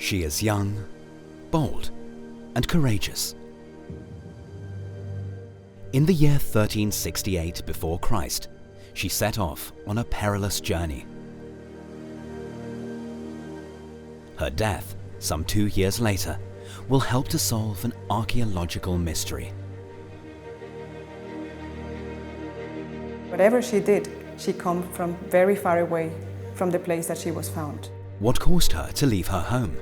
She is young, bold, and courageous. In the year 1368 before Christ, she set off on a perilous journey. Her death, some 2 years later, will help to solve an archaeological mystery. Whatever she did, she came from very far away from the place that she was found. What caused her to leave her home?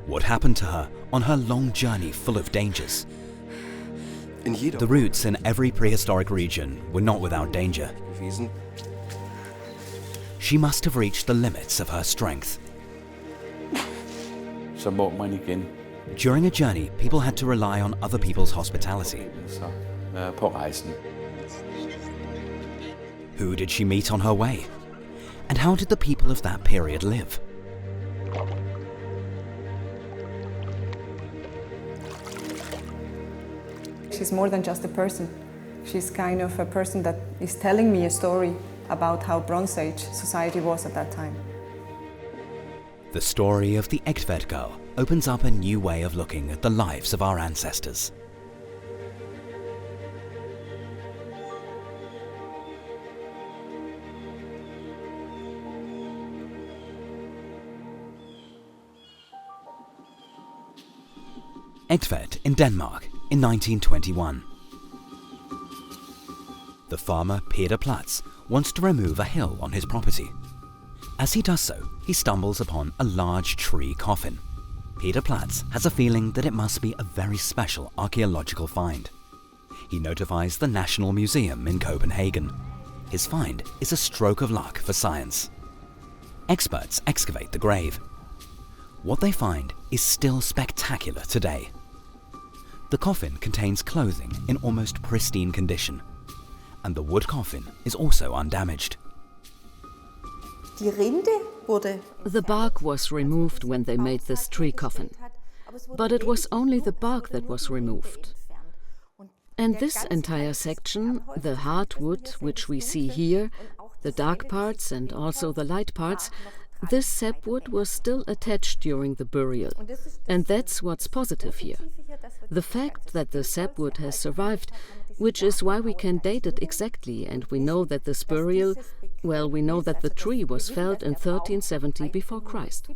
What happened to her on her long journey full of dangers? The routes in every prehistoric region were not without danger. She must have reached the limits of her strength. During a journey, people had to rely on other people's hospitality. Who did she meet on her way? And how did the people of that period live? She's more than just a person. She's kind of a person that is telling me a story about how Bronze Age society was at that time. The story of the Egtved girl opens up a new way of looking at the lives of our ancestors. Egtved in Denmark in 1921. The farmer Peter Platz wants to remove a hill on his property. As he does so, he stumbles upon a large tree coffin. Peter Platz has a feeling that it must be a very special archaeological find. He notifies the National Museum in Copenhagen. His find is a stroke of luck for science. Experts excavate the grave. What they find is still spectacular today. The coffin contains clothing in almost pristine condition, and the wood coffin is also undamaged. The bark was removed when they made this tree coffin, but it was only the bark that was removed. And this entire section, the hard wood which we see here, the dark parts and also the light parts, this sapwood was still attached during the burial, and that's what's positive here. The fact that the sapwood has survived, which is why we can date it exactly, and we know that this burial, well, we know that the tree was felled in 1370 before Christ.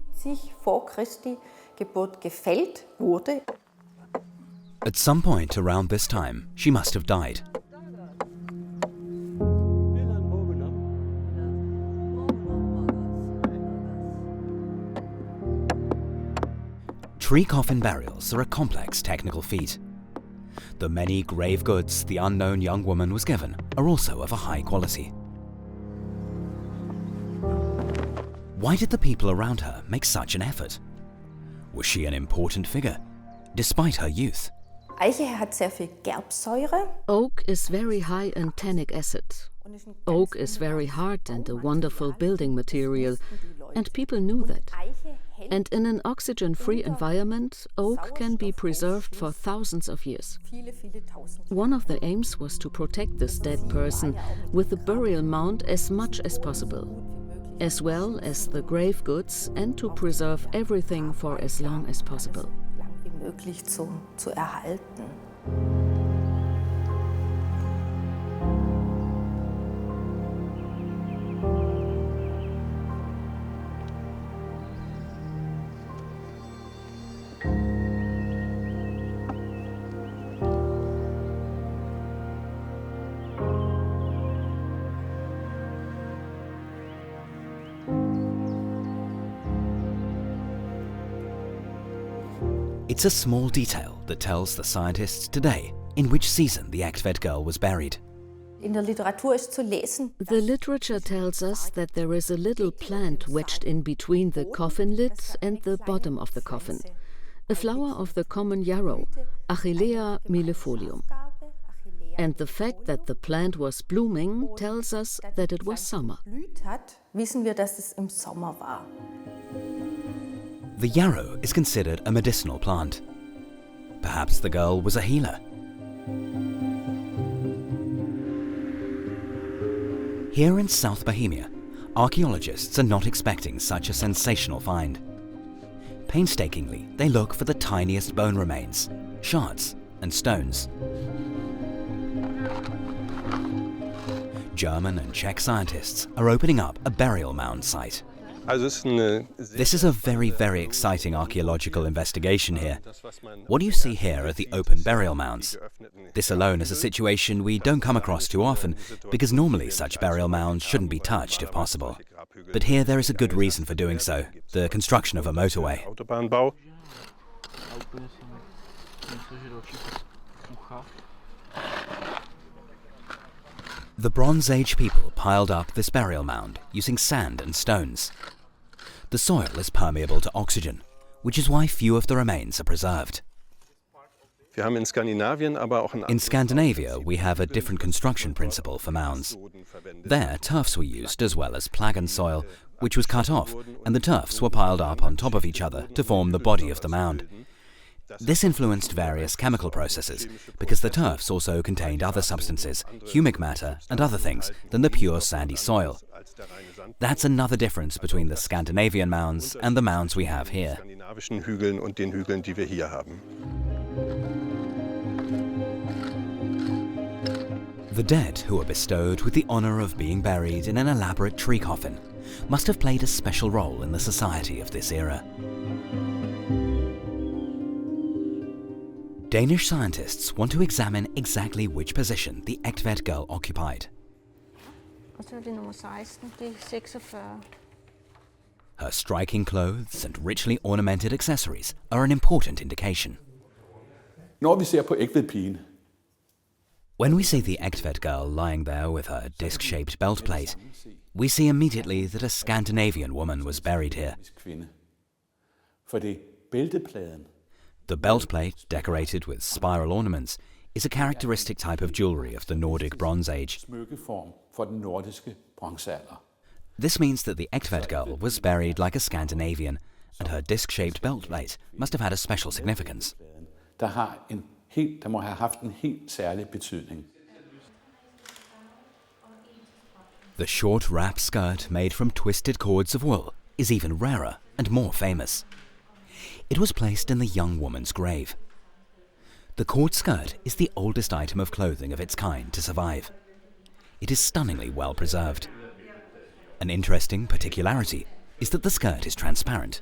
At some point around this time, she must have died. Tree coffin burials are a complex technical feat. The many grave goods the unknown young woman was given are also of a high quality. Why did the people around her make such an effort? Was she an important figure, despite her youth? Oak is very high in tannic acid. Oak is very hard and a wonderful building material, and people knew that. And in an oxygen-free environment, oak can be preserved for thousands of years. One of the aims was to protect this dead person with the burial mound as much as possible, as well as the grave goods, and to preserve everything for as long as possible. It's a small detail that tells the scientists today in which season the Egtved girl was buried. The literature tells us that there is a little plant wedged in between the coffin lid and the bottom of the coffin, a flower of the common yarrow, Achillea millefolium. And the fact that the plant was blooming tells us that it was summer. The yarrow is considered a medicinal plant. Perhaps the girl was a healer. Here in South Bohemia, archaeologists are not expecting such a sensational find. Painstakingly, they look for the tiniest bone remains, shards, and stones. German and Czech scientists are opening up a burial mound site. This is a very, very exciting archaeological investigation here. What do you see here are the open burial mounds. This alone is a situation we don't come across too often, because normally such burial mounds shouldn't be touched if possible. But here there is a good reason for doing so: the construction of a motorway. The Bronze Age people piled up this burial mound using sand and stones. The soil is permeable to oxygen, which is why few of the remains are preserved. In Scandinavia, we have a different construction principle for mounds. There, turfs were used as well as plagan soil, which was cut off, and the turfs were piled up on top of each other to form the body of the mound. This influenced various chemical processes, because the turfs also contained other substances, humic matter and other things, than the pure sandy soil. That's another difference between the Scandinavian mounds and the mounds we have here. The dead who were bestowed with the honor of being buried in an elaborate tree coffin must have played a special role in the society of this era. Danish scientists want to examine exactly which position the Egtved girl occupied. Her striking clothes and richly ornamented accessories are an important indication. Når vi ser på Egtvedpigen, when we see the Egtved girl lying there with her disc-shaped belt plate, we see immediately that a Scandinavian woman was buried here. Fordi bæltepladen, the belt plate, decorated with spiral ornaments, is a characteristic type of jewelry of the Nordic Bronze Age. smykkeform for den nordiske bronzealder. This means that the Egtved girl was buried like a Scandinavian, and her disc-shaped belt plate must have had a special significance. Der må have haft en helt særlig betydning. The short wrap skirt made from twisted cords of wool is even rarer and more famous. It was placed in the young woman's grave. The cord skirt is the oldest item of clothing of its kind to survive. It is stunningly well preserved. An interesting particularity is that the skirt is transparent.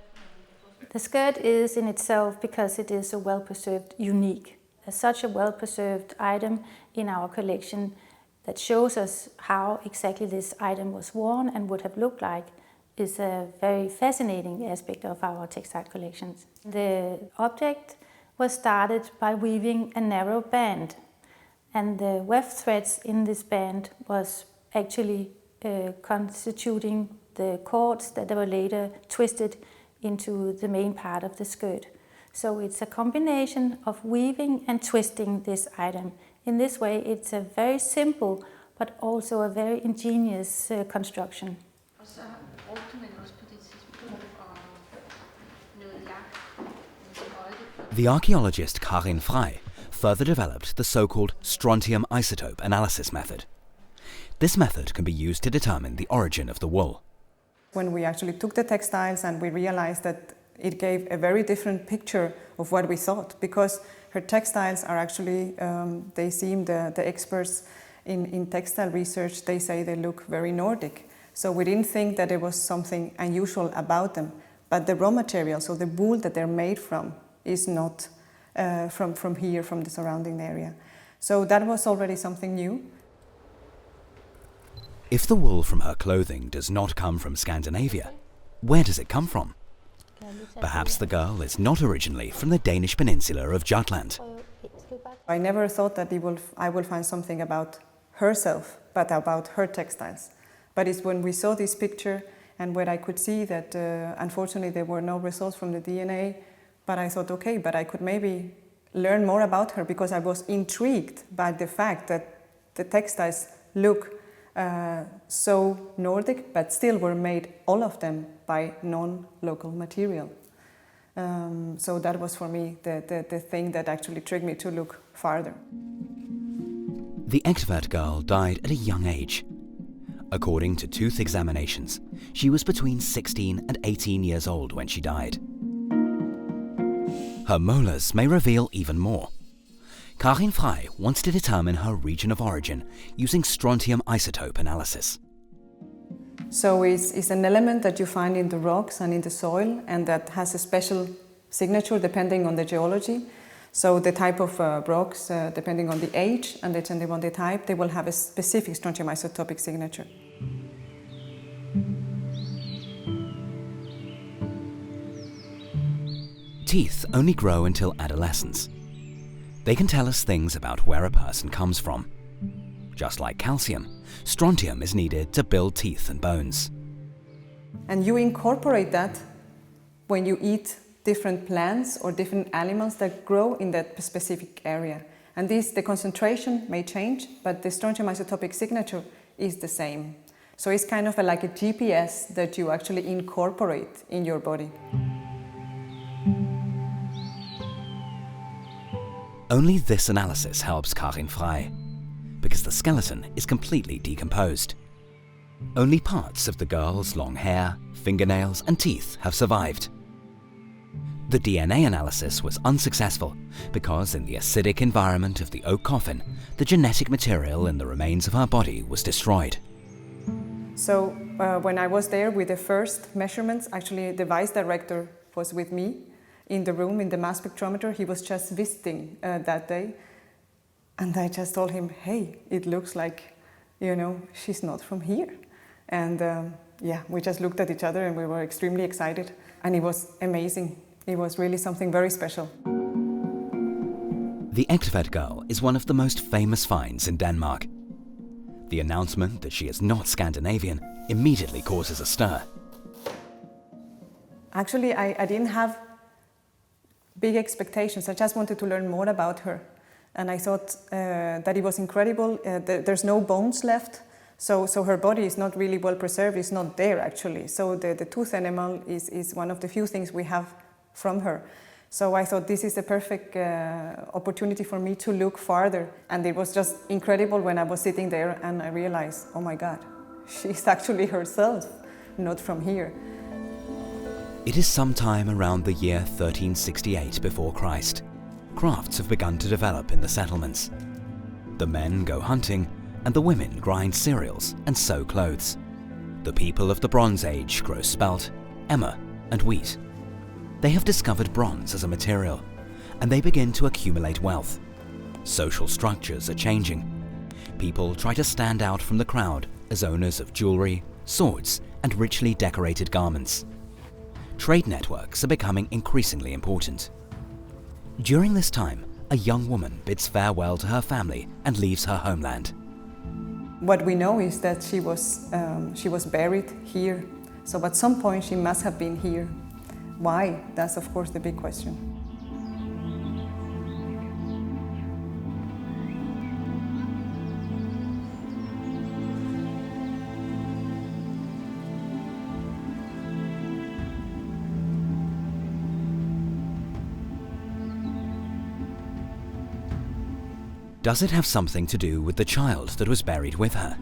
The skirt is in itself, because it is so well preserved, unique. As such a well preserved item in our collection that shows us how exactly this item was worn and would have looked like is a very fascinating aspect of our textile collections. The object was started by weaving a narrow band, and the weft threads in this band was actually constituting the cords that were later twisted into the main part of the skirt. So it's a combination of weaving and twisting this item. In this way, it's a very simple but also a very ingenious construction. The archaeologist Karin Frey further developed the so-called strontium isotope analysis method. This method can be used to determine the origin of the wool. When we actually took the textiles and we realized that it gave a very different picture of what we thought, because her textiles are actually, they seem, the experts in textile research, they say they look very Nordic. So we didn't think that there was something unusual about them. But the raw material, so the wool that they're made from, is not from here, from the surrounding area. So that was already something new. If the wool from her clothing does not come from Scandinavia, where does it come from? Perhaps the girl is not originally from the Danish peninsula of Jutland. I never thought that I will find something about herself, but about her textiles. But it's when we saw this picture and when I could see that unfortunately there were no results from the DNA, but I thought, okay, but I could maybe learn more about her, because I was intrigued by the fact that the textiles look so Nordic, but still were made, all of them, by non-local material. So that was for me the thing that actually triggered me to look farther. The Egtved girl died at a young age. According to tooth examinations, she was between 16 and 18 years old when she died. Her molars may reveal even more. Karin Frey wants to determine her region of origin using strontium isotope analysis. So it's an element that you find in the rocks and in the soil, and that has a special signature depending on the geology. So the type of rocks, depending on the age and depending on the type, they will have a specific strontium isotopic signature. Teeth only grow until adolescence. They can tell us things about where a person comes from. Just like calcium, strontium is needed to build teeth and bones. And you incorporate that when you eat different plants or different animals that grow in that specific area. And the concentration may change, but the strontium isotopic signature is the same. So it's kind of like a GPS that you actually incorporate in your body. Only this analysis helps Karin Frey, because the skeleton is completely decomposed. Only parts of the girl's long hair, fingernails and teeth have survived. The DNA analysis was unsuccessful because in the acidic environment of the oak coffin, the genetic material in the remains of her body was destroyed. So when I was there with the first measurements, actually the vice director was with me in the room in the mass spectrometer. He was just visiting that day. And I just told him, hey, it looks like, she's not from here. And we just looked at each other and we were extremely excited. And it was amazing. It was really something very special. The Egtved girl is one of the most famous finds in Denmark. The announcement that she is not Scandinavian immediately causes a stir. Actually, I didn't have big expectations. I just wanted to learn more about her. And I thought that it was incredible. There's no bones left. So her body is not really well preserved. It's not there, actually. So the tooth enamel is one of the few things we have from her. So I thought this is a perfect opportunity for me to look farther. And it was just incredible when I was sitting there and I realized, oh my God, she's actually herself, not from here. It is sometime around the year 1368 before Christ. Crafts have begun to develop in the settlements. The men go hunting and the women grind cereals and sew clothes. The people of the Bronze Age grow spelt, emmer and wheat. They have discovered bronze as a material and they begin to accumulate wealth. Social structures are changing. People try to stand out from the crowd as owners of jewelry, swords and richly decorated garments. Trade networks are becoming increasingly important. During this time, a young woman bids farewell to her family and leaves her homeland. What we know is that she was buried here. So at some point she must have been here. Why? That's of course the big question. Does it have something to do with the child that was buried with her?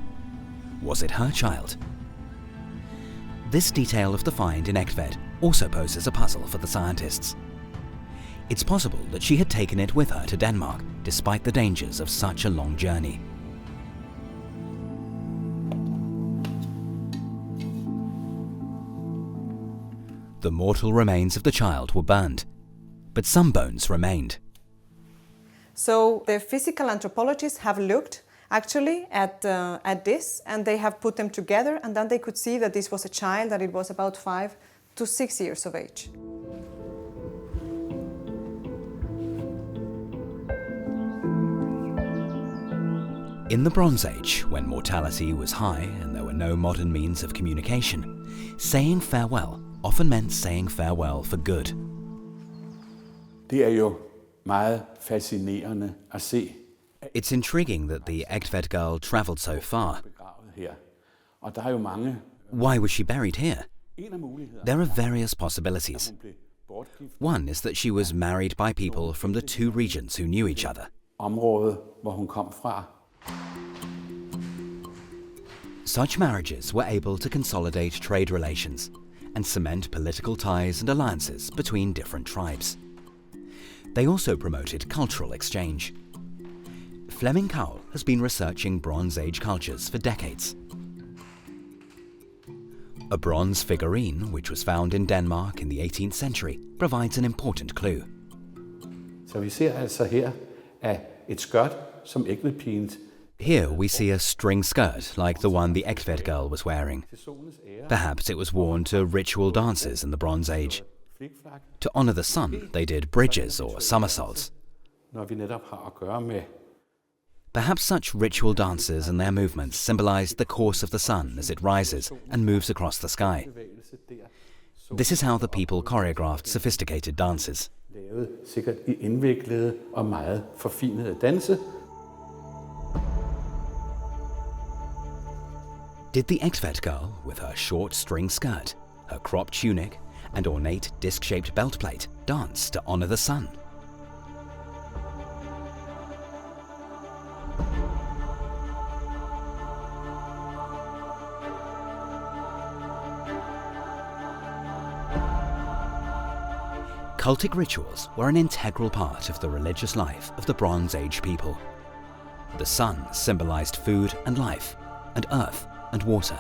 Was it her child? This detail of the find in Egtved also poses a puzzle for the scientists. It's possible that she had taken it with her to Denmark despite the dangers of such a long journey. The mortal remains of the child were burned, but some bones remained. So the physical anthropologists have looked actually at this, and they have put them together, and then they could see that this was a child, that it was about 5 to 6 years of age. In the Bronze Age, when mortality was high and there were no modern means of communication, saying farewell often meant saying farewell for good. Det er jo meget fascinerende at se. It's intriguing that the Egtved girl travelled so far. Og der er jo mange. Why was she buried here? There are various possibilities. One is that she was married by people from the two regions who knew each other. Området, hvor hun kom fra. Such marriages were able to consolidate trade relations and cement political ties and alliances between different tribes. They also promoted cultural exchange. Flemming Cowell has been researching Bronze Age cultures for decades. A bronze figurine, which was found in Denmark in the 18th century, provides an important clue. Så vi ser altså her at et skørt, som Egtved. Here we see a string skirt like the one the Egtved girl was wearing. Perhaps it was worn to ritual dances in the Bronze Age. To honor the sun, they did bridges or somersaults. Når vi netop har at gøre med Perhaps such ritual dances and their movements symbolized the course of the sun as it rises and moves across the sky. This is how the people choreographed sophisticated dances. lavet sikkert i indviklede og meget forfinede danse. Did the Egtved girl, with her short string skirt, her cropped tunic, and ornate disc-shaped belt plate, dance to honor the sun? Cultic rituals were an integral part of the religious life of the Bronze Age people. The sun symbolized food and life, and earth and water.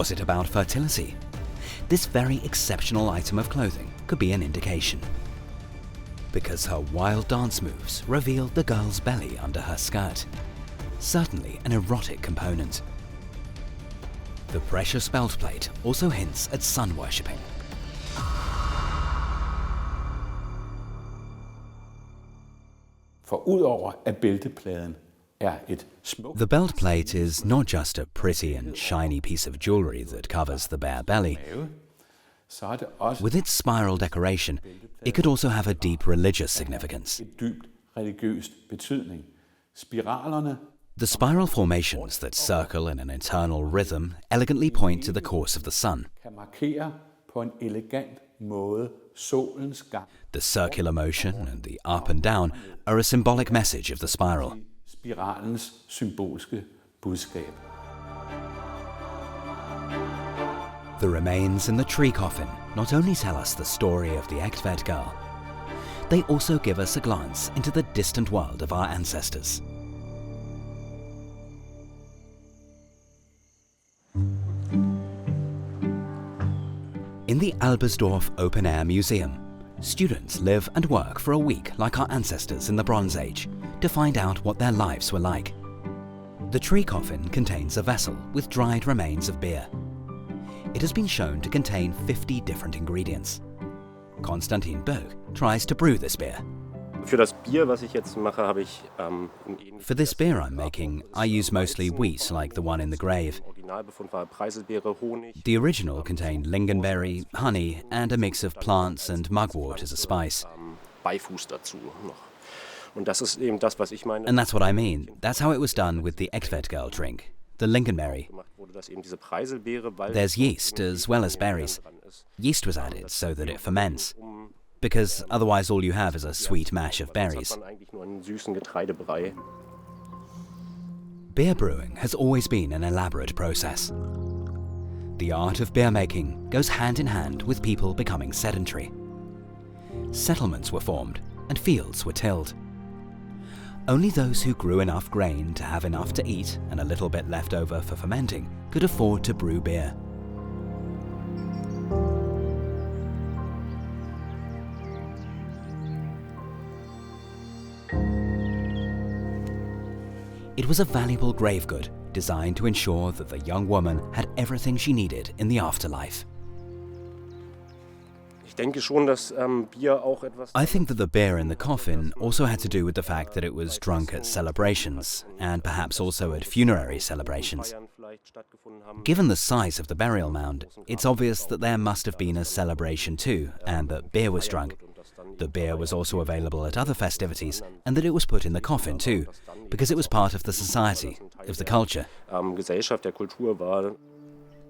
Was it about fertility? This very exceptional item of clothing could be an indication. Because her wild dance moves revealed the girl's belly under her skirt. Certainly an erotic component. The precious belt plate also hints at sun worshipping. For udover at bæltepladen et smukt. The belt plate is not just a pretty and shiny piece of jewelry that covers the bare belly. Så det også With its spiral decoration, it could also have a deep religious significance. et dybt religiøst betydning. Spiralerne The spiral formations that circle in an eternal rhythm elegantly point to the course of the sun. kan markere på en elegant måde solens gang. The circular motion and the up and down are a symbolic message of the spiral. Spiralens symbolske budskab. The remains in the tree coffin not only tell us the story of the Egtved girl, they also give us a glance into the distant world of our ancestors. In the Albersdorf Open Air Museum, students live and work for a week like our ancestors in the Bronze Age to find out what their lives were like. The tree coffin contains a vessel with dried remains of beer. It has been shown to contain 50 different ingredients. Konstantin Böck tries to brew this beer. Für das Bier, was ich jetzt mache, habe ich For this beer I'm making, I use mostly wheat like the one in the grave. Originalbefund war Preiselbeere, Honig. The original contained lingonberry, honey, and a mix of plants and mugwort as a spice. Beifuß dazu noch. Und das ist eben das, was ich meine. And that's what I mean. That's how it was done with the Egtved girl drink, the lingonberry. Gemacht wurde, dass eben diese Preiselbeere, weil There's yeast as well as berries. Yeast was added so that it ferments, because otherwise all you have is a sweet mash of berries. hat man eigentlich nur einen süßen Getreidebrei. Beer brewing has always been an elaborate process. The art of beer making goes hand in hand with people becoming sedentary. Settlements were formed and fields were tilled. Only those who grew enough grain to have enough to eat and a little bit left over for fermenting could afford to brew beer. It was a valuable grave good designed to ensure that the young woman had everything she needed in the afterlife. Ich denke schon, dass Bier auch etwas I think that the beer in the coffin also had to do with the fact that it was drunk at celebrations, and perhaps also at funerary celebrations. Feiern vielleicht stattgefunden haben. Given the size of the burial mound, it's obvious that there must have been a celebration too, and that beer was drunk. that beer was also available at other festivities, and that it was put in the coffin too, because it was part of the society, of the culture. Gesellschaft der Kultur war.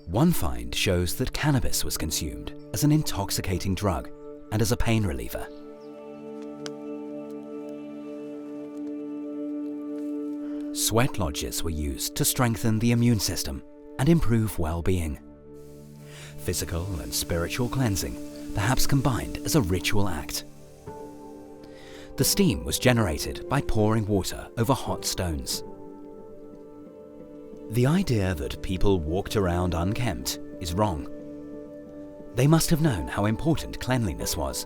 One find shows that cannabis was consumed as an intoxicating drug and as a pain reliever. Sweat lodges were used to strengthen the immune system and improve well-being. Physical and spiritual cleansing, perhaps combined as a ritual act. The steam was generated by pouring water over hot stones. The idea that people walked around unkempt is wrong. They must have known how important cleanliness was,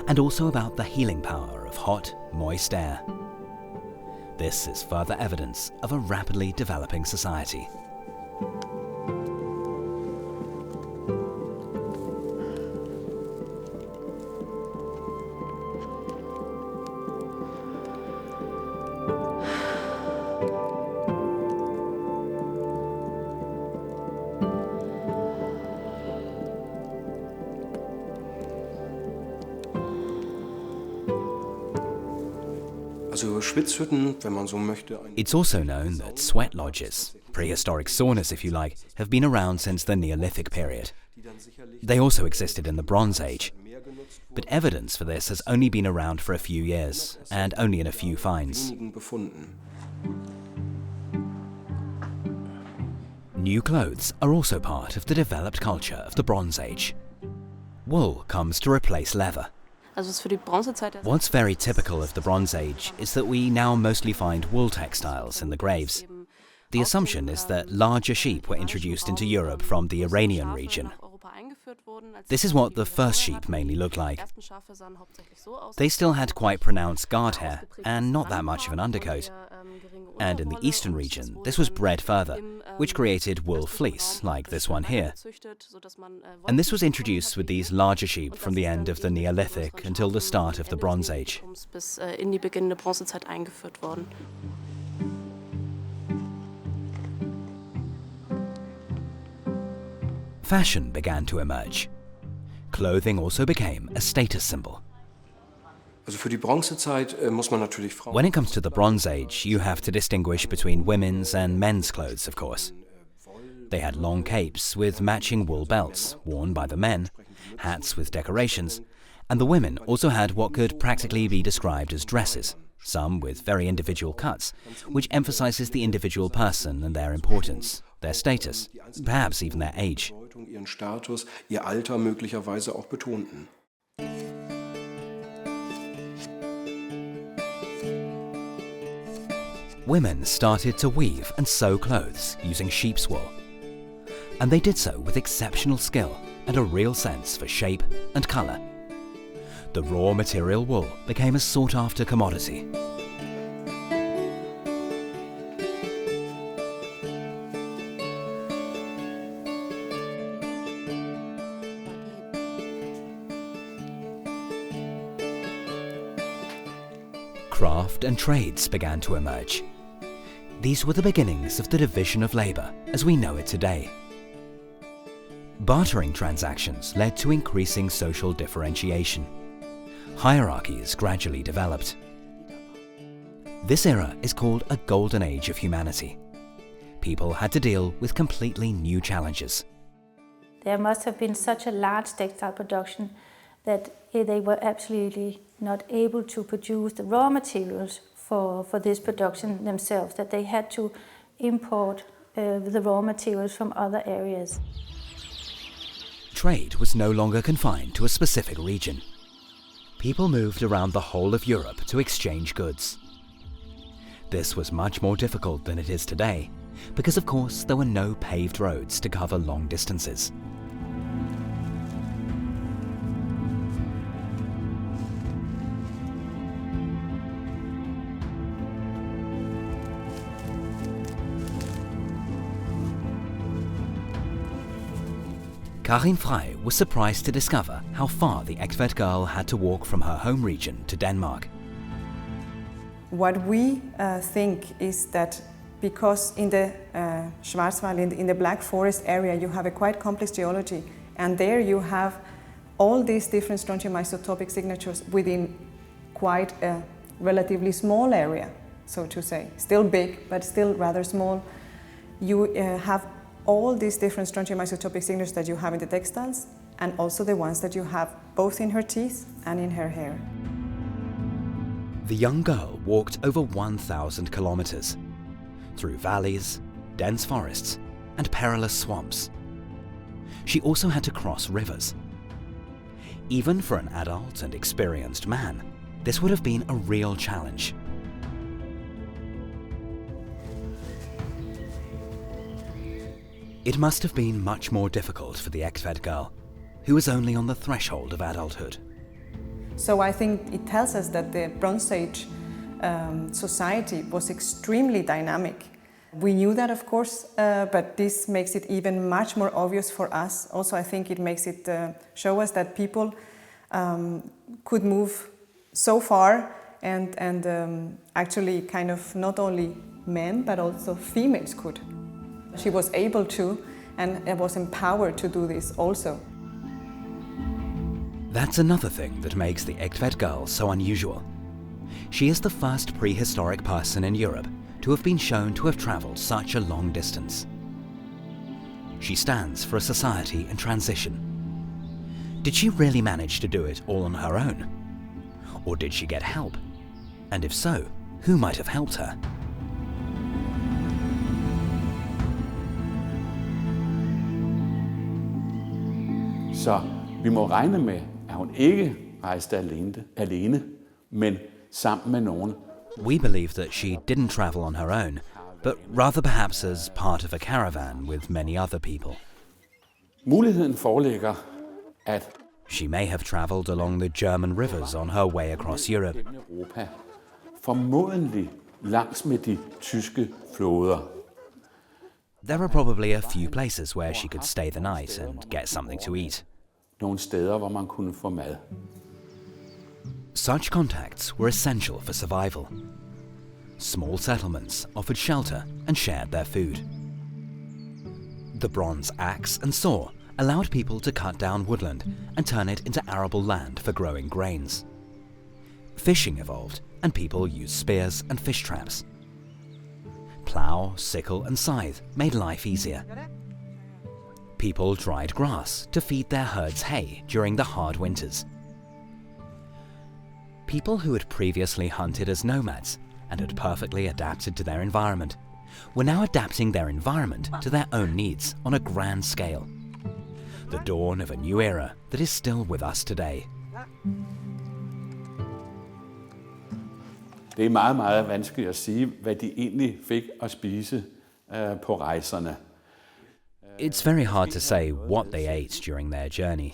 and also about the healing power of hot, moist air. This is further evidence of a rapidly developing society. It's also known that sweat lodges, prehistoric saunas if you like, have been around since the Neolithic period. They also existed in the Bronze Age. But evidence for this has only been around for a few years, and only in a few finds. New clothes are also part of the developed culture of the Bronze Age. Wool comes to replace leather. What's very typical of the Bronze Age is that we now mostly find wool textiles in the graves. The assumption is that larger sheep were introduced into Europe from the Iranian region. This is what the first sheep mainly looked like. They still had quite pronounced guard hair and not that much of an undercoat. And in the eastern region, this was bred further, which created wool fleece, like this one here. And this was introduced with these larger sheep from the end of the Neolithic until the start of the Bronze Age. Fashion began to emerge. Clothing also became a status symbol. When it comes to the Bronze Age, you have to distinguish between women's and men's clothes, of course. They had long capes with matching wool belts, worn by the men, hats with decorations, and the women also had what could practically be described as dresses, some with very individual cuts, which emphasizes the individual person and their importance, their status, perhaps even their age. Women started to weave and sew clothes using sheep's wool. And they did so with exceptional skill and a real sense for shape and colour. The raw material wool became a sought-after commodity. Craft and trades began to emerge. These were the beginnings of the division of labour as we know it today. Bartering transactions led to increasing social differentiation. Hierarchies gradually developed. This era is called a golden age of humanity. People had to deal with completely new challenges. There must have been such a large textile production that they were absolutely not able to produce the raw materials for this production themselves, that they had to import the raw materials from other areas. Trade was no longer confined to a specific region. People moved around the whole of Europe to exchange goods. This was much more difficult than it is today, because of course there were no paved roads to cover long distances. Karin Frey was surprised to discover how far the Egtved girl had to walk from her home region to Denmark. What we think is that because in the Schwarzwald, in the Black Forest area, you have a quite complex geology, and there you have all these different strontium isotopic signatures within quite a relatively small area, so to say. Still big, but still rather small. You have all these different strontium isotopic signatures that you have in the textiles, and also the ones that you have both in her teeth and in her hair. The young girl walked over 1,000 kilometers through valleys, dense forests, and perilous swamps. She also had to cross rivers. Even for an adult and experienced man, this would have been a real challenge. It must have been much more difficult for the Egtved girl, who was only on the threshold of adulthood. So I think it tells us that the Bronze Age society was extremely dynamic. We knew that, of course, but this makes it even much more obvious for us. Also, I think it makes it show us that people could move so far and actually kind of not only men but also females could. She was able to and was empowered to do this also. That's another thing that makes the Egtved girl so unusual. She is the first prehistoric person in Europe to have been shown to have travelled such a long distance. She stands for a society in transition. Did she really manage to do it all on her own? Or did she get help? And if so, who might have helped her? Så vi må regne med, at hun ikke rejste alene, men sammen med nogen. We believe that she didn't travel on her own, but rather perhaps as part of a caravan with many other people. Muligheden foreligger, at She may have travelled along the German rivers on her way across Europe. Europa, formodentlig langs med de tyske floder. There are probably a few places where she could stay the night and get something to eat. Nogle steder, hvor man kunne få mad. Such contacts were essential for survival. Small settlements offered shelter and shared their food. The bronze axe and saw allowed people to cut down woodland and turn it into arable land for growing grains. Fishing evolved, and people used spears and fish traps. Plough, sickle and scythe made life easier. People dried grass to feed their herds hay during the hard winters. People who had previously hunted as nomads and had perfectly adapted to their environment were now adapting their environment to their own needs on a grand scale. The dawn of a new era that is still with us today. Det er meget, meget vanskeligt at sige, hvad de egentlig fik at spise på rejserne. It's very hard to say what they ate during their journey.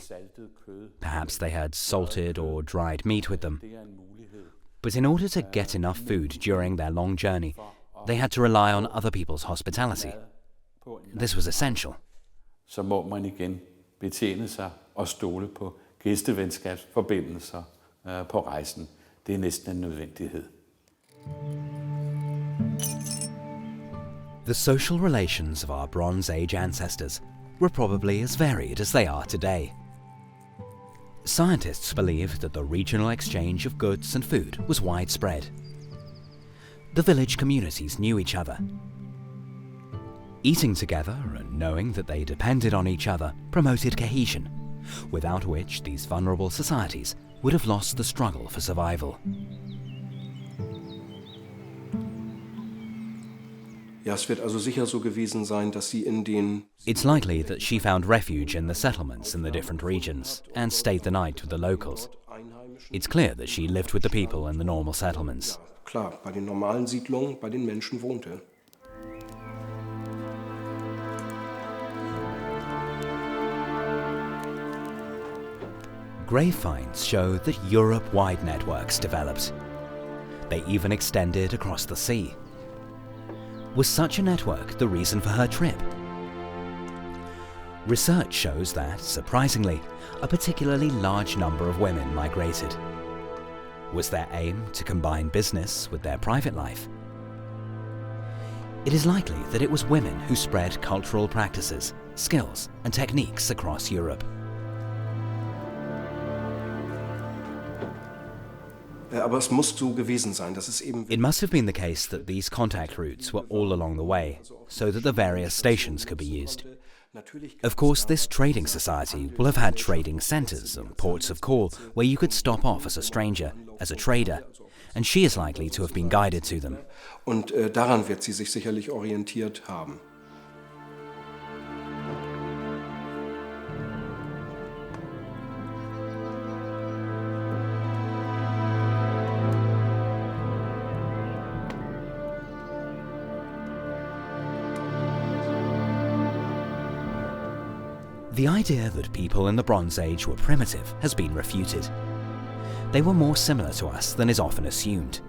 Perhaps they had salted or dried meat with them. But in order to get enough food during their long journey, they had to rely on other people's hospitality. This was essential. Så må man igen betjene sig og stole på gæstevenskabsforbindelser på rejsen. Det er næsten en nødvendighed. The social relations of our Bronze Age ancestors were probably as varied as they are today. Scientists believe that the regional exchange of goods and food was widespread. The village communities knew each other. Eating together and knowing that they depended on each other promoted cohesion, without which these vulnerable societies would have lost the struggle for survival. Ja, es wird also sicher so gewesen sein, dass sie in den... It's likely that she found refuge in the settlements in the different regions and stayed the night with the locals. It's clear that she lived with the people in the normal settlements. Klar, bei den normalen Siedlungen, bei den Menschen wohnte. Grave finds show that Europe-wide networks developed. They even extended across the sea. Was such a network the reason for her trip? Research shows that, surprisingly, a particularly large number of women migrated. Was their aim to combine business with their private life? It is likely that it was women who spread cultural practices, skills, and techniques across Europe. It must have been the case that these contact routes were all along the way, so that the various stations could be used. Of course, this trading society will have had trading centres and ports of call where you could stop off as a stranger, as a trader, and she is likely to have been guided to them. Und daran wird sie sich sicherlich orientiert haben. The idea that people in the Bronze Age were primitive has been refuted. They were more similar to us than is often assumed.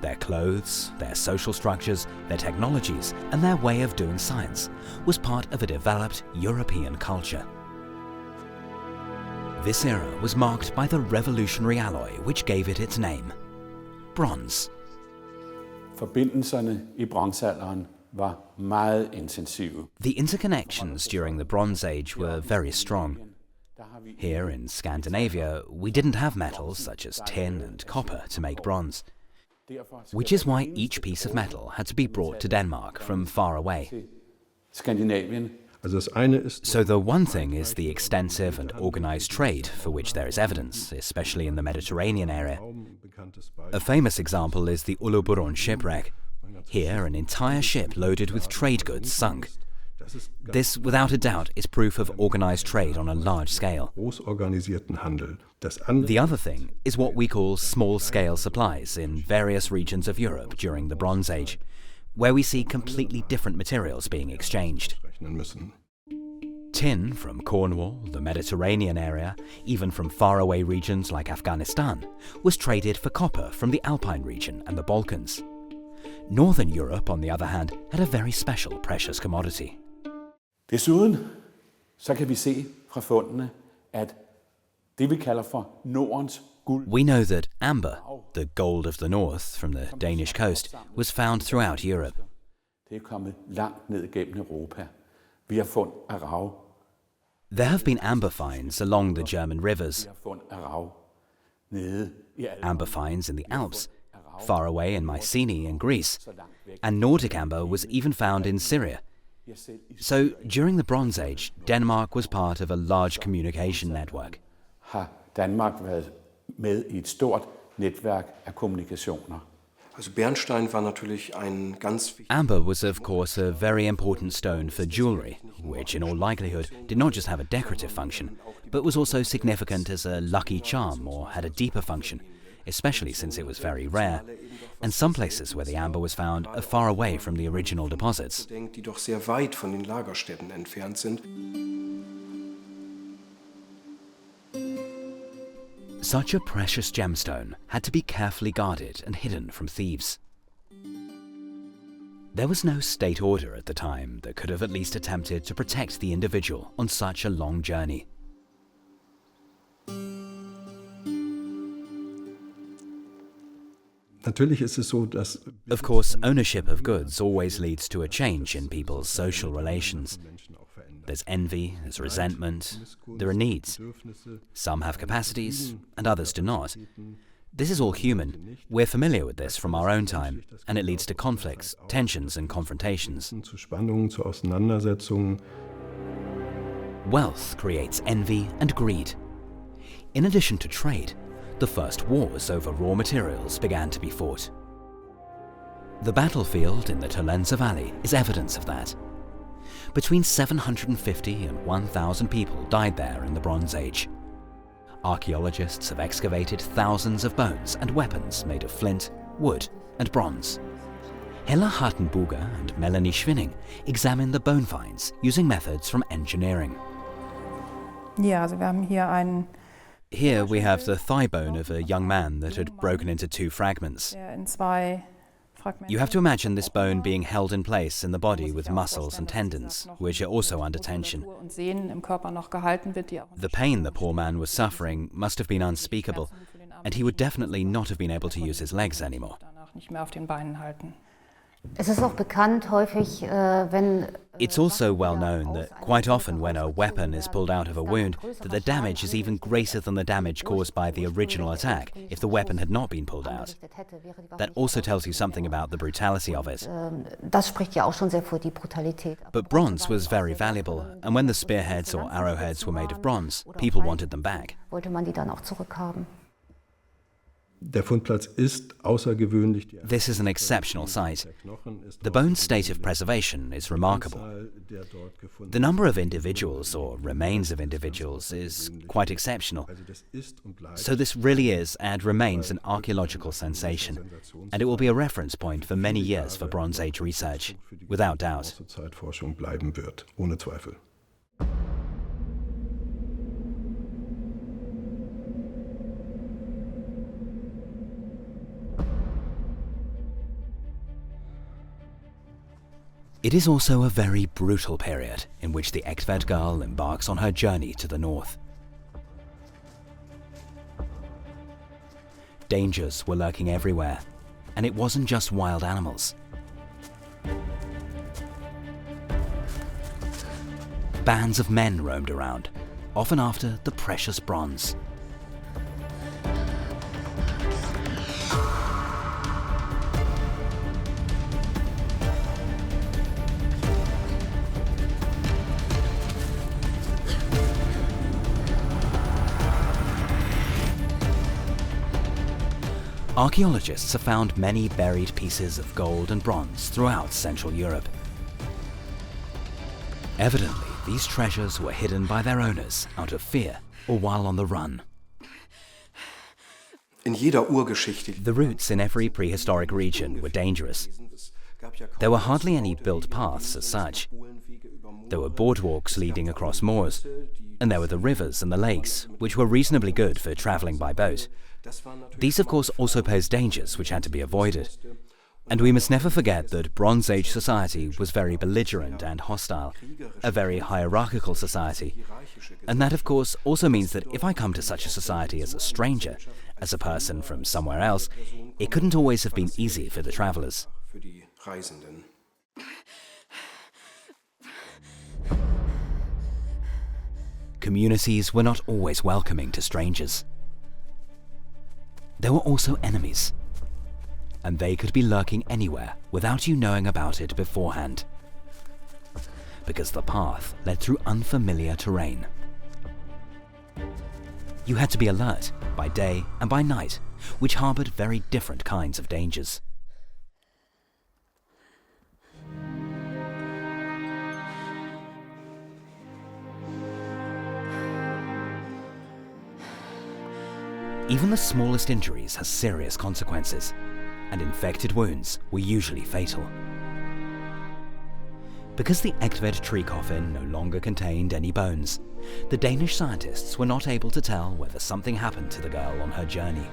Their clothes, their social structures, their technologies, and their way of doing science was part of a developed European culture. This era was marked by the revolutionary alloy which gave it its name: bronze. Forbindelserne i bronzealderen var meget intensive. The interconnections during the Bronze Age were very strong. Here in Scandinavia, we didn't have metals such as tin and copper to make bronze, which is why each piece of metal had to be brought to Denmark from far away. Skandinavien. So the one thing is the extensive and organized trade for which there is evidence, especially in the Mediterranean area. A famous example is the Ulleborg shipwreck. Here, an entire ship loaded with trade goods sunk. This, without a doubt, is proof of organized trade on a large scale. The other thing is what we call small-scale supplies in various regions of Europe during the Bronze Age, where we see completely different materials being exchanged. Tin from Cornwall, the Mediterranean area, even from faraway regions like Afghanistan, was traded for copper from the Alpine region and the Balkans. Northern Europe, on the other hand, had a very special precious commodity. Desuden så kan vi se fra fundene, at det vi kalder for Nordens guld. We know that amber, the gold of the north from the Danish coast, was found throughout Europe. Det er kommet langt ned gennem Europa. Vi har fund af rav. There have been amber finds along the German rivers, Vi har fund af rav nede i amber finds in the Alps, far away in Mycenae in Greece, and Nordic amber was even found in Syria. So, during the Bronze Age, Denmark was part of a large communication network. Har Danmark været med i et stort netværk af kommunikationer. Bernstein war natürlich ein ganz Amber was of course a very important stone for jewellery, which in all likelihood did not just have a decorative function, but was also significant as a lucky charm or had a deeper function, especially since it was very rare, and some places where the amber was found are far away from the original deposits. die doch sehr weit von den Lagerstätten entfernt sind. Such a precious gemstone had to be carefully guarded and hidden from thieves. There was no state order at the time that could have at least attempted to protect the individual on such a long journey. Of course, ownership of goods always leads to a change in people's social relations. There's envy, there's resentment, there are needs. Some have capacities, and others do not. This is all human. We're familiar with this from our own time, and it leads to conflicts, tensions, and confrontations. Wealth creates envy and greed. In addition to trade, the first wars over raw materials began to be fought. The battlefield in the Tolenza Valley is evidence of that. Between 750 and 1,000 people died there in the Bronze Age. Archaeologists have excavated thousands of bones and weapons made of flint, wood, and bronze. Hella Hartenbuger and Melanie Schwinning examine the bone finds using methods from engineering. Ja, also wir haben hier Here we have the thigh bone of a young man that had broken into two fragments. You have to imagine this bone being held in place in the body with muscles and tendons, which are also under tension. The pain the poor man was suffering must have been unspeakable, and he would definitely not have been able to use his legs anymore. It's also well known that quite often when a weapon is pulled out of a wound, that the damage is even greater than the damage caused by the original attack if the weapon had not been pulled out. That also tells you something about the brutality of it. But bronze was very valuable, and when the spearheads or arrowheads were made of bronze, people wanted them back. Der Fundplatz ist außergewöhnlich. This is an exceptional site. The bone's state of preservation is remarkable. The number of individuals, or remains of individuals, is quite exceptional. So this really is and remains an archaeological sensation, and it will be a reference point for many years for Bronze Age research, without doubt. Zeitforschung bleiben wird, ohne Zweifel. It is also a very brutal period in which the Egtved girl embarks on her journey to the north. Dangers were lurking everywhere, and it wasn't just wild animals. Bands of men roamed around, often after the precious bronze. Archaeologists have found many buried pieces of gold and bronze throughout Central Europe. Evidently, these treasures were hidden by their owners out of fear or while on the run. The routes in every prehistoric region were dangerous. There were hardly any built paths as such. There were boardwalks leading across moors, and there were the rivers and the lakes, which were reasonably good for travelling by boat. These, of course, also posed dangers which had to be avoided. And we must never forget that Bronze Age society was very belligerent and hostile, a very hierarchical society. And that, of course, also means that if I come to such a society as a stranger, as a person from somewhere else, it couldn't always have been easy for the travellers. Communities were not always welcoming to strangers. There were also enemies, and they could be lurking anywhere without you knowing about it beforehand, because the path led through unfamiliar terrain. You had to be alert by day and by night, which harboured very different kinds of dangers. Even the smallest injuries has serious consequences, and infected wounds were usually fatal. Because the Egtved tree coffin no longer contained any bones, the Danish scientists were not able to tell whether something happened to the girl on her journey.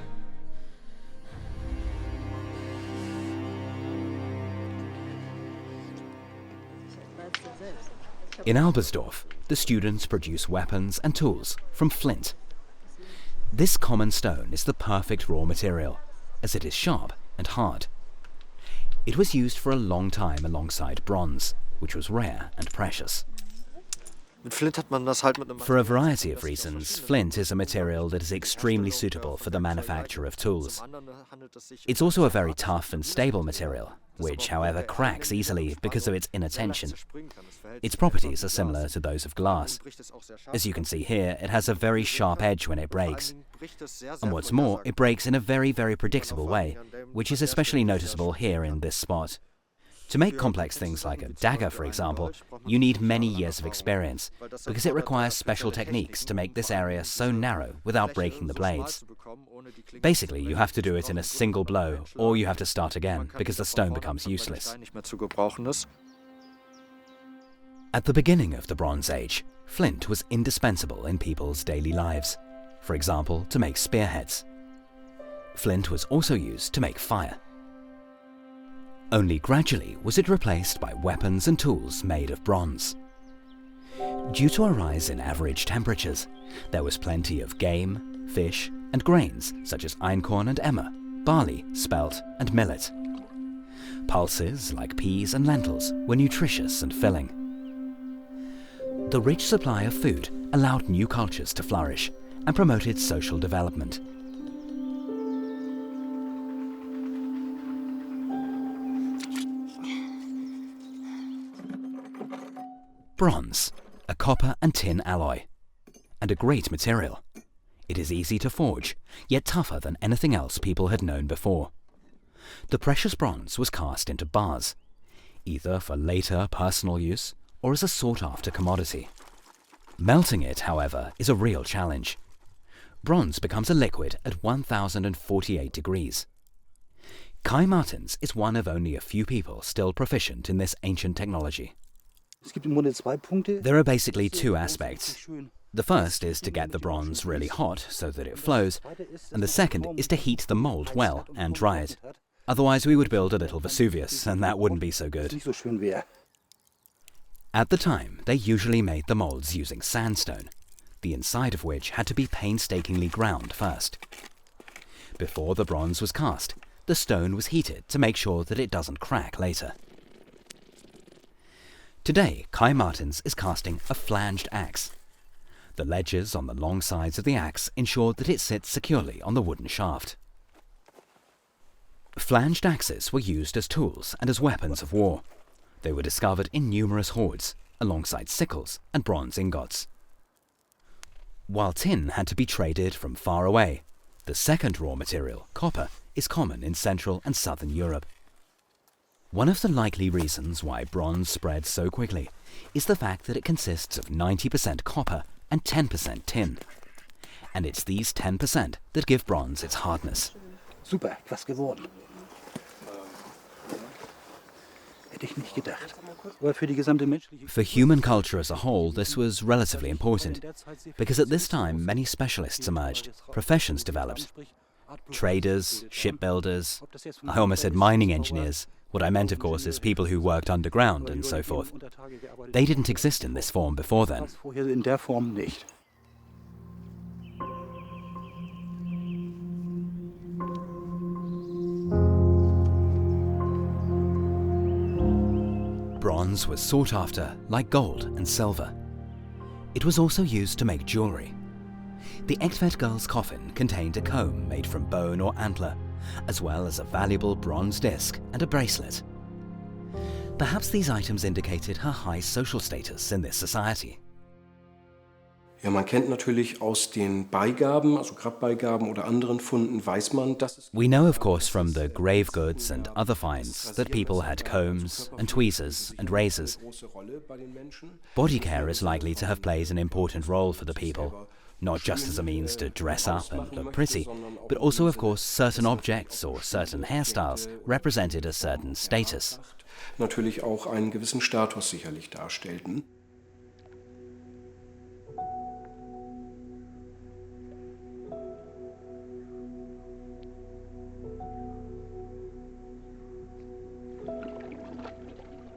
In Albersdorf, the students produce weapons and tools from flint. This common stone is the perfect raw material, as it is sharp and hard. It was used for a long time alongside bronze, which was rare and precious. For a variety of reasons, flint is a material that is extremely suitable for the manufacture of tools. It's also a very tough and stable material, which, however, cracks easily because of its inattention. Its properties are similar to those of glass. As you can see here, it has a very sharp edge when it breaks. And what's more, it breaks in a very, very predictable way, which is especially noticeable here in this spot. To make complex things like a dagger, for example, you need many years of experience, because it requires special techniques to make this area so narrow without breaking the blades. Basically, you have to do it in a single blow, or you have to start again, because the stone becomes useless. At the beginning of the Bronze Age, flint was indispensable in people's daily lives, for example, to make spearheads. Flint was also used to make fire. Only gradually was it replaced by weapons and tools made of bronze. Due to a rise in average temperatures, there was plenty of game, fish, and grains such as einkorn and emmer, barley, spelt, and millet. Pulses, like peas and lentils, were nutritious and filling. The rich supply of food allowed new cultures to flourish and promoted social development. Bronze, a copper and tin alloy, and a great material. It is easy to forge, yet tougher than anything else people had known before. The precious bronze was cast into bars, either for later personal use or as a sought-after commodity. Melting it, however, is a real challenge. Bronze becomes a liquid at 1048 degrees. Kai Martens is one of only a few people still proficient in this ancient technology. There are basically two aspects. The first is to get the bronze really hot so that it flows, and the second is to heat the mold well and dry it. Otherwise we would build a little Vesuvius, and that wouldn't be so good. At the time, they usually made the molds using sandstone, the inside of which had to be painstakingly ground first. Before the bronze was cast, the stone was heated to make sure that it doesn't crack later. Today, Kai Martens is casting a flanged axe. The ledges on the long sides of the axe ensure that it sits securely on the wooden shaft. Flanged axes were used as tools and as weapons of war. They were discovered in numerous hoards, alongside sickles and bronze ingots. While tin had to be traded from far away, the second raw material, copper, is common in Central and Southern Europe. One of the likely reasons why bronze spread so quickly is the fact that it consists of 90% copper and 10% tin. And it's these 10% that give bronze its hardness. Super, was geworden. For human culture as a whole, this was relatively important, because at this time many specialists emerged, professions developed. Traders, shipbuilders, I almost said mining engineers. What I meant, of course, is people who worked underground and so forth. They didn't exist in this form before then. Bronze was sought after like gold and silver. It was also used to make jewelry. The Egtved girl's coffin contained a comb made from bone or antler, as well as a valuable bronze disc and a bracelet. Perhaps these items indicated her high social status in this society. Ja, man kennt natürlich aus den Beigaben, also Grabbeigaben oder anderen Funden, weiß man, dass es... We know, of course, from the grave goods and other finds that people had combs and tweezers and razors. Body care is likely to have played an important role for the people, not just as a means to dress up and look pretty, but also, of course, certain objects or certain hairstyles represented a certain status. Natürlich auch einen gewissen Status sicherlich darstellten.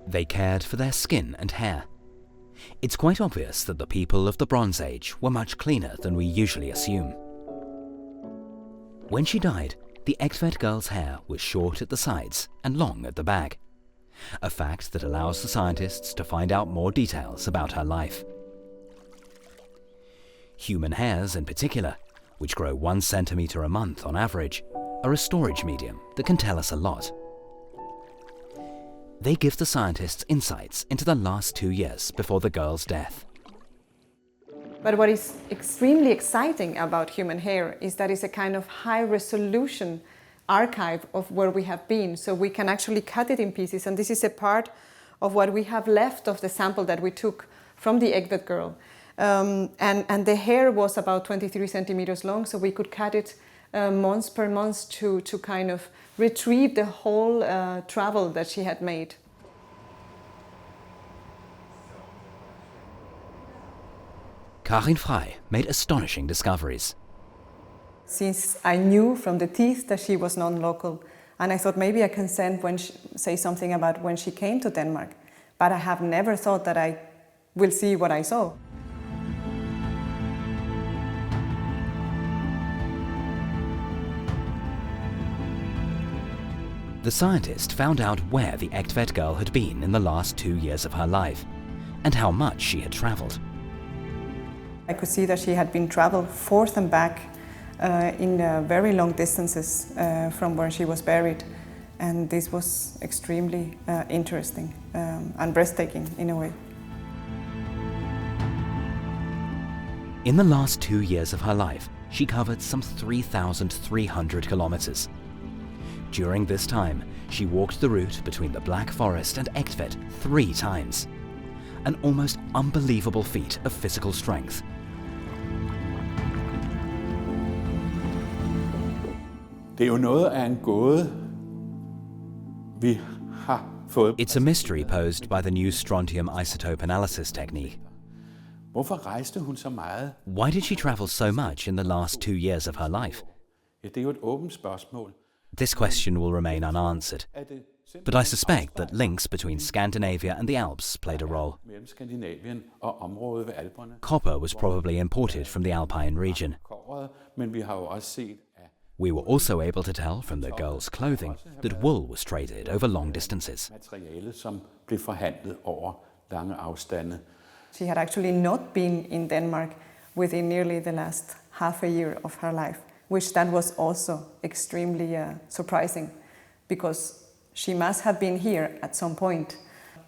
They cared for their skin and hair. It's quite obvious that the people of the Bronze Age were much cleaner than we usually assume. When she died, the Egtved girl's hair was short at the sides and long at the back, a fact that allows the scientists to find out more details about her life. Human hairs in particular, which grow 1 centimeter a month on average, are a storage medium that can tell us a lot. They give the scientists insights into the last 2 years before the girl's death. But what is extremely exciting about human hair is that it's a kind of high-resolution archive of where we have been, so we can actually cut it in pieces, and this is a part of what we have left of the sample that we took from the Egtved girl. And the hair was about 23 centimeters long, so we could cut it months per month to kind of retrieve the whole travel that she had made. Karin Frey made astonishing discoveries. Since I knew from the teeth that she was non-local, and I thought maybe I can say something about when she came to Denmark, but I have never thought that I will see what I saw. The The scientist found out where the Egtved girl had been in the last 2 years of her life, and how much she had travelled. I could see that she had been traveled forth and back in very long distances from where she was buried, and this was extremely interesting and breathtaking in a way. In the last 2 years of her life, she covered some 3,300 kilometers. During this time, she walked the route between the Black Forest and Egtved 3 times. An almost unbelievable feat of physical strength. Det er jo noget af en gåde, vi har fået. It's a mystery posed by the new strontium isotope analysis technique. Hvorfor rejste hun så meget? Why did she travel so much in the last 2 years of her life? Ja, det er jo et åbent spørgsmål. This question will remain unanswered, but I suspect that links between Scandinavia and the Alps played a role. Mellem Skandinavien og området ved Alperne. Copper was probably imported from the Alpine region. Men vi har jo også set. We were also able to tell from the girl's clothing that wool was traded over long distances. Materiale, som blev forhandlet over lange afstande. She had actually not been in Denmark within nearly the last half a year of her life, which that was also extremely surprising, because she must have been here at some point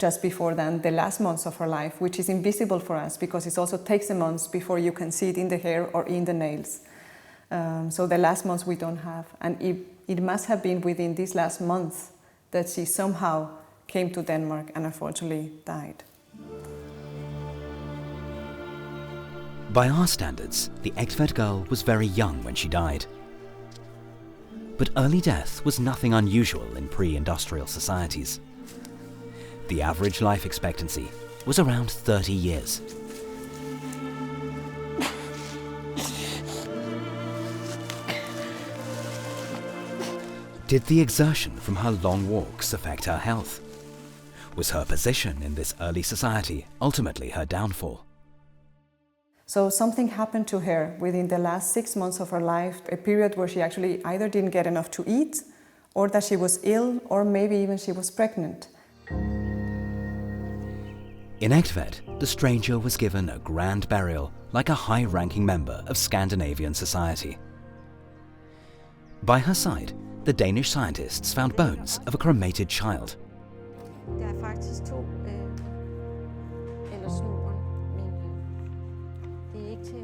just before then, the last months of her life, which is invisible for us because it also takes a month before you can see it in the hair or in the nails. So the last months we don't have, and it must have been within this last month that she somehow came to Denmark and unfortunately died. By our standards, the Egtved girl was very young when she died. But early death was nothing unusual in pre-industrial societies. The average life expectancy was around 30 years. Did the exertion from her long walks affect her health? Was her position in this early society ultimately her downfall? So something happened to her within the last 6 months of her life, a period where she actually either didn't get enough to eat, or that she was ill, or maybe even she was pregnant. In Egtved, the stranger was given a grand burial like a high-ranking member of Scandinavian society. By her side, the Danish scientists found bones of a cremated child. Der er faktisk 2 eller snoren, men det er ikke til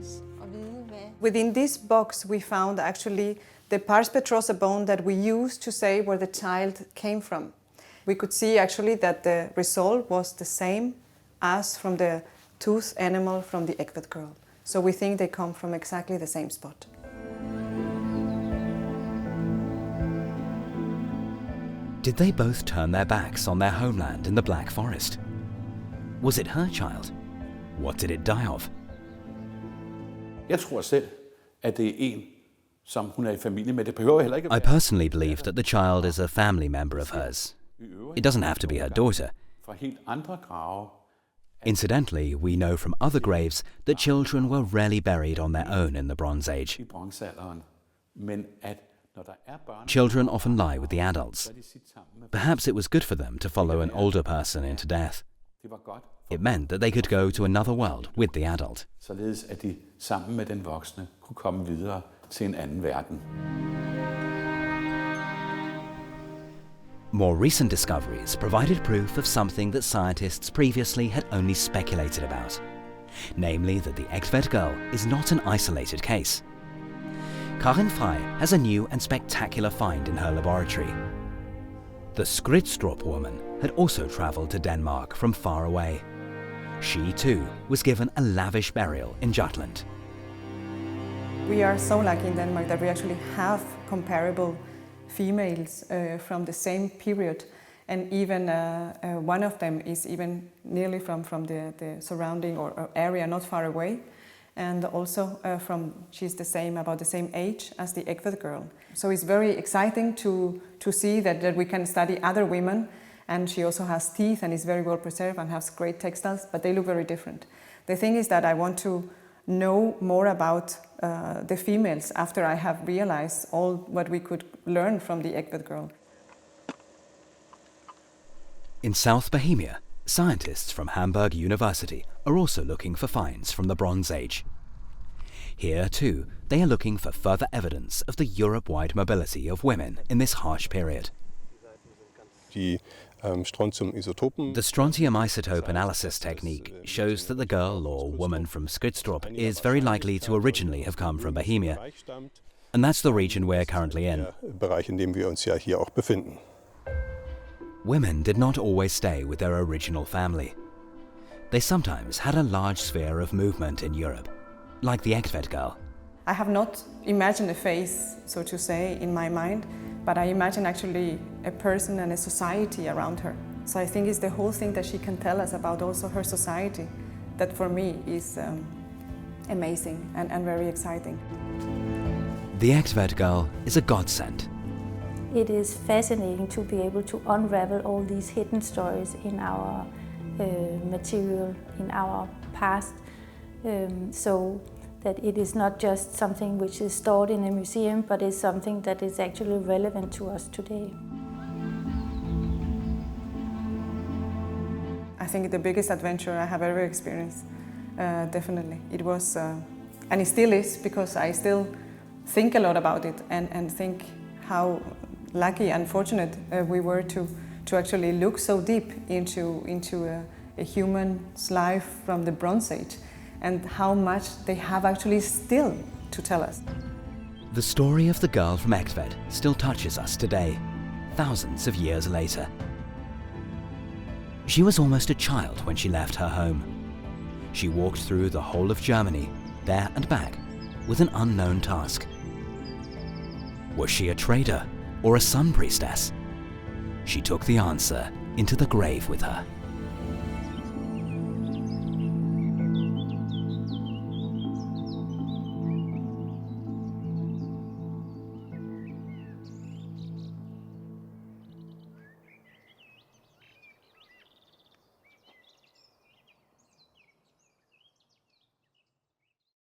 at vide hvad. Within this box we found actually the pars petrosa bone that we use to say where the child came from. We could see actually that the result was the same as from the tooth animal from the Egtved girl. So we think they come from exactly the same spot. Did they both turn their backs on their homeland in the Black Forest? Was it her child? What did it die of? Jeg tror selv, at det er en, som hun er i familie med. Det behøver heller ikke. I personally believe that the child is a family member of hers. It doesn't have to be her daughter. Fra helt andre grave. Incidentally, we know from other graves that children were rarely buried on their own in the Bronze Age. I bronzealderen. Men at children often lie with the adults. Perhaps it was good for them to follow an older person into death. It meant that they could go to another world with the adult. Således at de sammen med den voksne kunne komme videre til en anden verden. More recent discoveries provided proof of something that scientists previously had only speculated about, namely that the Egtved girl is not an isolated case. Karin Frey has a new and spectacular find in her laboratory. The Skridstrup woman had also travelled to Denmark from far away. She too was given a lavish burial in Jutland. We are so lucky in Denmark that we actually have comparable females from the same period, and even one of them is even nearly from the surrounding or area not far away. And also she's about the same age as the Egtved girl. So it's very exciting to see that we can study other women, and she also has teeth and is very well preserved and has great textiles, but they look very different. The thing is that I want to know more about the females after I have realized all what we could learn from the Egtved girl. In South Bohemia, scientists from Hamburg University are also looking for finds from the Bronze Age. Here, too, they are looking for further evidence of the Europe-wide mobility of women in this harsh period. The strontium isotope analysis technique shows that the girl or woman from Skrydstrup is very likely to originally have come from Bohemia, and that's the region we're currently in. Women did not always stay with their original family. They sometimes had a large sphere of movement in Europe, like the Egtved girl. I have not imagined a face, so to say, in my mind, but I imagine actually a person and a society around her. So I think it's the whole thing that she can tell us about also her society that for me is amazing and very exciting. The Egtved girl is a godsend. It is fascinating to be able to unravel all these hidden stories in our material, in our past, so that it is not just something which is stored in a museum, but is something that is actually relevant to us today. I think the biggest adventure I have ever experienced, definitely. It was, and it still is, because I still think a lot about it and think how lucky and fortunate we were to actually look so deep into a human's life from the Bronze Age, and how much they have actually still to tell us. The story of the girl from Egtved still touches us today, thousands of years later. She was almost a child when she left her home. She walked through the whole of Germany, there and back, with an unknown task. Was she a trader or a sun priestess? She took the answer into the grave with her.